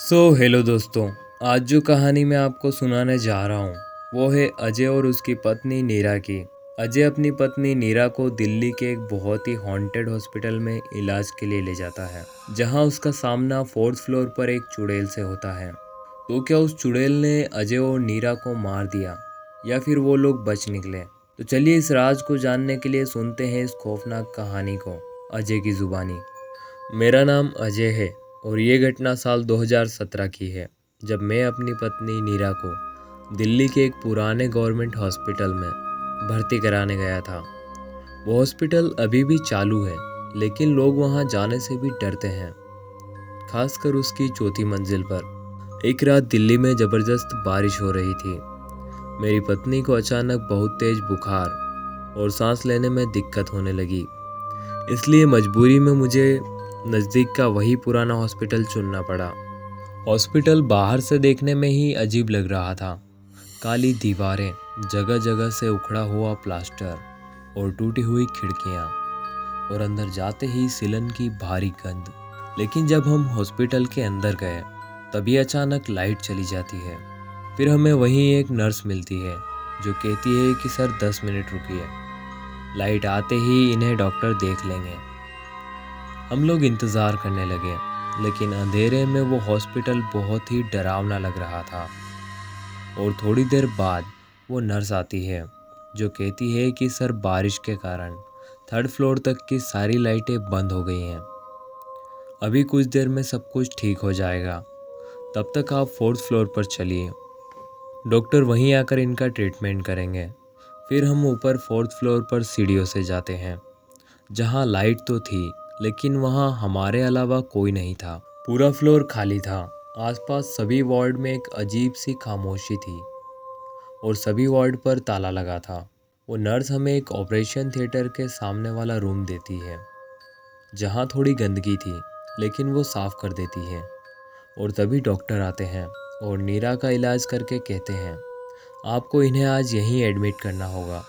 Hello दोस्तों। आज जो कहानी मैं आपको सुनाने जा रहा हूँ वो है अजय और उसकी पत्नी नीरा की। अजय अपनी पत्नी नीरा को दिल्ली के एक बहुत ही हॉन्टेड हॉस्पिटल में इलाज के लिए ले जाता है, जहाँ उसका सामना फोर्थ फ्लोर पर एक चुड़ैल से होता है। तो क्या उस चुड़ैल ने अजय और नीरा को मार दिया या फिर वो लोग बच निकले? तो चलिए इस राज को जानने के लिए सुनते हैं इस खौफनाक कहानी को अजय की जुबानी। मेरा नाम अजय है और ये घटना साल 2017 की है, जब मैं अपनी पत्नी नीरा को दिल्ली के एक पुराने गवर्नमेंट हॉस्पिटल में भर्ती कराने गया था। वो हॉस्पिटल अभी भी चालू है, लेकिन लोग वहाँ जाने से भी डरते हैं, खासकर उसकी चौथी मंजिल पर। एक रात दिल्ली में ज़बरदस्त बारिश हो रही थी। मेरी पत्नी को अचानक बहुत तेज बुखार और सांस लेने में दिक्कत होने लगी, इसलिए मजबूरी में मुझे नज़दीक का वही पुराना हॉस्पिटल चुनना पड़ा। हॉस्पिटल बाहर से देखने में ही अजीब लग रहा था। काली दीवारें, जगह जगह से उखड़ा हुआ प्लास्टर और टूटी हुई खिड़कियां, और अंदर जाते ही सिलन की भारी गंध। लेकिन जब हम हॉस्पिटल के अंदर गए तभी अचानक लाइट चली जाती है। फिर हमें वहीं एक नर्स मिलती है जो कहती है कि सर 10 मिनट रुकिए, लाइट आते ही इन्हें डॉक्टर देख लेंगे। हम लोग इंतज़ार करने लगे, लेकिन अंधेरे में वो हॉस्पिटल बहुत ही डरावना लग रहा था। और थोड़ी देर बाद वो नर्स आती है जो कहती है कि सर बारिश के कारण थर्ड फ्लोर तक की सारी लाइटें बंद हो गई हैं। अभी कुछ देर में सब कुछ ठीक हो जाएगा, तब तक आप फोर्थ फ्लोर पर चलिए, डॉक्टर वहीं आकर इनका ट्रीटमेंट करेंगे। फिर हम ऊपर फोर्थ फ्लोर पर सीढ़ियों से जाते हैं, जहाँ लाइट तो थी लेकिन वहाँ हमारे अलावा कोई नहीं था। पूरा फ्लोर खाली था। आसपास सभी वार्ड में एक अजीब सी खामोशी थी और सभी वार्ड पर ताला लगा था। वो नर्स हमें एक ऑपरेशन थिएटर के सामने वाला रूम देती है, जहाँ थोड़ी गंदगी थी लेकिन वो साफ कर देती है। और तभी डॉक्टर आते हैं और नीरा का इलाज करके कहते हैं आपको इन्हें आज यहीं एडमिट करना होगा।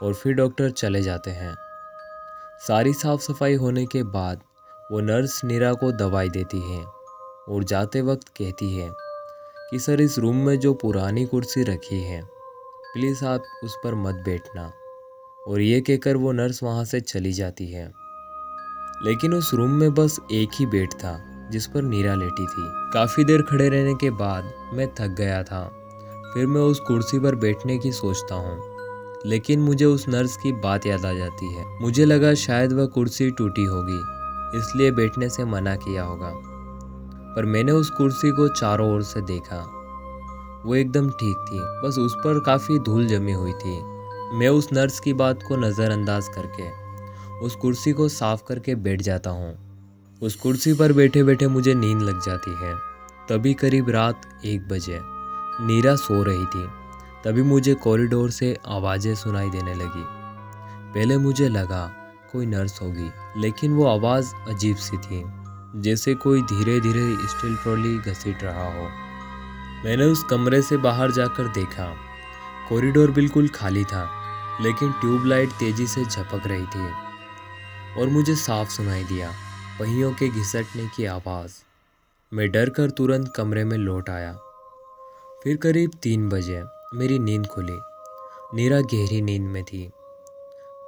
और फिर डॉक्टर चले जाते हैं। सारी साफ सफाई होने के बाद वो नर्स नीरा को दवाई देती है और जाते वक्त कहती है कि सर इस रूम में जो पुरानी कुर्सी रखी है प्लीज़ आप उस पर मत बैठना। और ये कहकर वो नर्स वहाँ से चली जाती है। लेकिन उस रूम में बस एक ही बेड था जिस पर नीरा लेटी थी। काफ़ी देर खड़े रहने के बाद मैं थक गया था। फिर मैं उस कुर्सी पर बैठने की सोचता हूँ, लेकिन मुझे उस नर्स की बात याद आ जाती है। मुझे लगा शायद वह कुर्सी टूटी होगी, इसलिए बैठने से मना किया होगा। पर मैंने उस कुर्सी को चारों ओर से देखा। वो एकदम ठीक थी, बस उस पर काफ़ी धूल जमी हुई थी। मैं उस नर्स की बात को नज़रअंदाज करके उस कुर्सी को साफ करके बैठ जाता हूँ। उस कुर्सी पर बैठे बैठे मुझे नींद लग जाती है। तभी करीब रात 1 बजे नीरा सो रही थी। तभी मुझे कॉरिडोर से आवाज़ें सुनाई देने लगी। पहले मुझे लगा कोई नर्स होगी, लेकिन वो आवाज़ अजीब सी थी, जैसे कोई धीरे धीरे स्टील ट्रॉली घसीट रहा हो। मैंने उस कमरे से बाहर जाकर देखा। कॉरिडोर बिल्कुल खाली था, लेकिन ट्यूबलाइट तेज़ी से झपक रही थी और मुझे साफ सुनाई दिया पहियों के घिसटने की आवाज़। मैं डर कर तुरंत कमरे में लौट आया। फिर करीब 3 बजे मेरी नींद खुली। नीरा गहरी नींद में थी।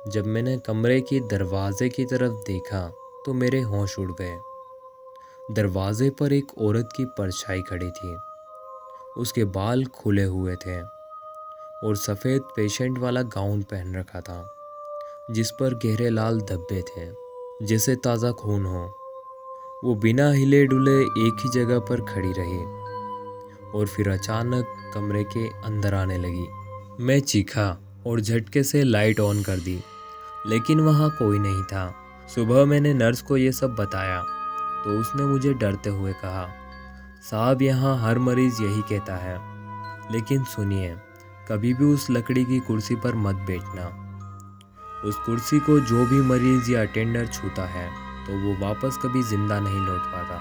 जब मैंने कमरे की दरवाजे की तरफ देखा तो मेरे होश उड़ गए। दरवाजे पर एक औरत की परछाई खड़ी थी। उसके बाल खुले हुए थे और सफ़ेद पेशेंट वाला गाउन पहन रखा था, जिस पर गहरे लाल धब्बे थे, जैसे ताज़ा खून हो। वो बिना हिले डुले एक ही जगह पर खड़ी रही और फिर अचानक कमरे के अंदर आने लगी। मैं चीखा और झटके से लाइट ऑन कर दी, लेकिन वहाँ कोई नहीं था। सुबह मैंने नर्स को ये सब बताया तो उसने मुझे डरते हुए कहा, साहब यहाँ हर मरीज़ यही कहता है, लेकिन सुनिए, कभी भी उस लकड़ी की कुर्सी पर मत बैठना। उस कुर्सी को जो भी मरीज़ या अटेंडर छूता है तो वो वापस कभी ज़िंदा नहीं लौट पाता।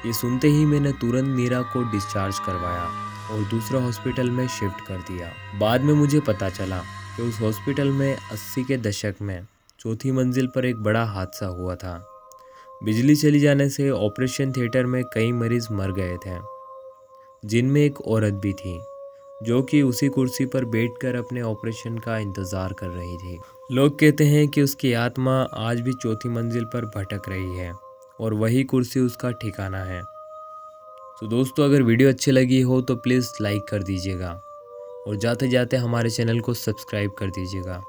ये सुनते ही मैंने तुरंत नीरा को डिस्चार्ज करवाया और दूसरा हॉस्पिटल में शिफ्ट कर दिया। बाद में मुझे पता चला कि उस हॉस्पिटल में 80 के दशक में चौथी मंजिल पर एक बड़ा हादसा हुआ था, बिजली चली जाने से ऑपरेशन थिएटर में कई मरीज मर गए थे, जिनमें एक औरत भी थी जो कि उसी कुर्सी पर बैठकर अपने ऑपरेशन का इंतज़ार कर रही थी। लोग कहते हैं कि उसकी आत्मा आज भी चौथी मंजिल पर भटक रही है और वही कुर्सी उसका ठिकाना है। तो दोस्तों, अगर वीडियो अच्छी लगी हो तो प्लीज़ लाइक कर दीजिएगा और जाते जाते हमारे चैनल को सब्सक्राइब कर दीजिएगा।